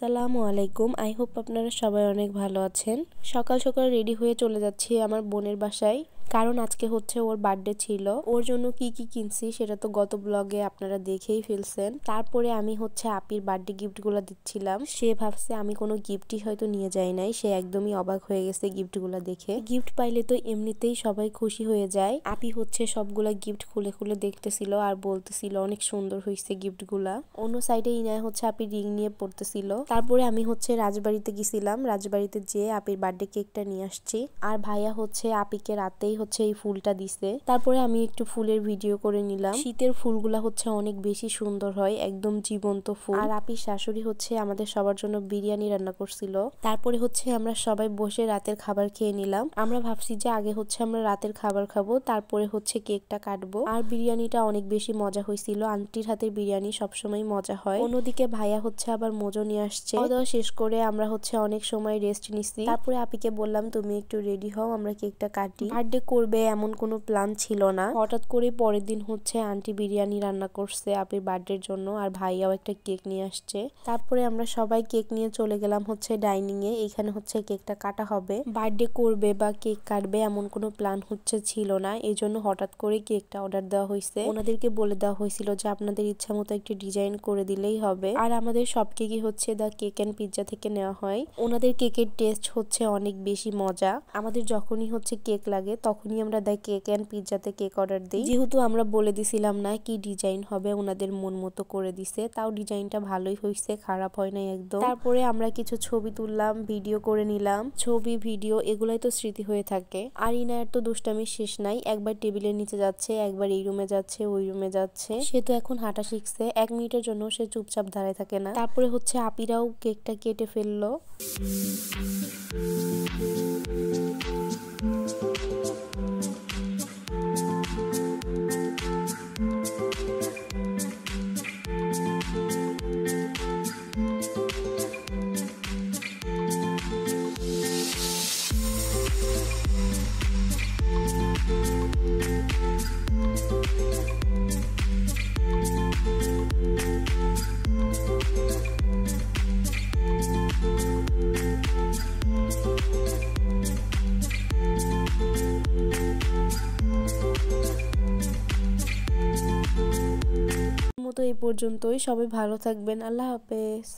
আসসালামু আলাইকুম। I hope আপনারা সবাই অনেক ভালো আছেন। সকাল সকাল রেডি হয়ে চলে যাচ্ছি আমার বোনের বাসায়, কারণ আজকে হচ্ছে ওর বার্থডে ছিল। ওর জন্য কি কি কিনছি সেটা তো গত ব্লগে আপনারা দেখেই ফেলছেন। তারপরে আমি হচ্ছে আপির বার্থডে গিফটগুলো দিচ্ছিলাম। সে ভাবছে আমি কোনো গিফটই হয়তো নিয়ে যাই নাই, সে একদমই অবাক হয়ে গেছে গিফটগুলো দেখে। গিফট পাইলে তো এমনিতেই সবাই খুশি হয়ে যায়। আপি হচ্ছে সবগুলা গিফট খুলে খুলে দেখতেছিল আর বলতেছিল অনেক সুন্দর হয়েছে গিফটগুলা। অন্য সাইডে ইনায়া হচ্ছে আপির রিং নিয়ে পড়তেছিল। তারপরে আমি হচ্ছে রাজবাড়িতে গেছিলাম, রাজবাড়িতে যেয়ে আপির বার্থডে কেকটা নিয়ে আসছি। আর ভাইয়া হচ্ছে আপিকে রাতেই হচ্ছে এই ফুলটা দিছে। তারপরে আমি একটু ফুলের ভিডিও করে নিলাম। শীতের ফুলগুলা হচ্ছে অনেক বেশি সুন্দর হয়, একদম জীবন্ত ফুল। আর আপির শাশুড়ি হচ্ছে আমাদের সবার জন্য বিরিয়ানি রান্না করছিল। তারপরে হচ্ছে আমরা সবাই বসে রাতের খাবার খেয়ে নিলাম। আমরা ভাবছি যে আগে হচ্ছে আমরা রাতের খাবার খাবো, তারপরে হচ্ছে কেকটা কাটবো। আর বিরিয়ানিটা অনেক বেশি মজা হয়েছিল। আন্টির হাতের বিরিয়ানি সবসময় মজা হয়। অন্যদিকে ভাইয়া হচ্ছে আবার মোজো নিয়ে আসছে। খাওয়া শেষ করে আমরা হচ্ছে অনেক সময় রেস্ট নিছি। তারপরে আপিকে বললাম তুমি একটু রেডি হও, আমরা কেকটা কাটি। বার্থডে করবে এমন কোনো প্ল্যান ছিল না, হঠাৎ করে পরের দিন হচ্ছে আন্টি বিরিয়ানি রান্না করছে আপির বার্থডের জন্য, আর ভাইয়াও একটা কেক নিয়ে আসছে। তারপরে আমরা সবাই কেক নিয়ে চলে গেলাম হচ্ছে ডাইনিং এ। এখানে হচ্ছে কেকটা কাটা হবে। বার্থডে করবে বা কেক কাটবে এমন কোনো প্ল্যান হচ্ছে ছিল না, এই জন্য হঠাৎ করে কেকটা অর্ডার দেওয়া হয়েছে। ওনাদেরকে বলে দেওয়া হয়েছিল যে আপনাদের ইচ্ছা মতো একটি ডিজাইন করে দিলেই হবে। আর আমাদের সব কেকই হচ্ছে দা কেক এন্ড পিৎজা থেকে নেওয়া হয়। ওনাদের কেকের টেস্ট হচ্ছে অনেক বেশি মজা। আমাদের যখনই হচ্ছে কেক লাগে তখনই আমরা দা কেক এন্ড পিৎজাতে কেক অর্ডার দিই। যেহেতু আমরা বলে দিছিলাম না কি ডিজাইন হবে, ওনাদের মন মতো করে দিছে। তাও ডিজাইনটা ভালোই হয়েছে, খারাপ হয় নাই একদম। তারপরে আমরা কিছু ছবি তুললাম, ভিডিও করে নিলাম। ছবি ভিডিও এগুলাই তো স্মৃতি হয়ে থাকে। আর ইনায়ের তো দুষ্টামি শেষ নাই, একবার টেবিলের নিচে যাচ্ছে, একবার এই রুমে যাচ্ছে, ওই রুমে যাচ্ছে। সে তো এখন হাঁটা শিখছে, 1 মিনিটের জন্য সে চুপচাপ দাঁড়ায় থাকে না। তারপরে হচ্ছে আপিরাও কেকটা কেটে ফেললো। মতো এই পর্যন্তই। সবাই ভালো থাকবেন। আল্লাহ হাফেজ।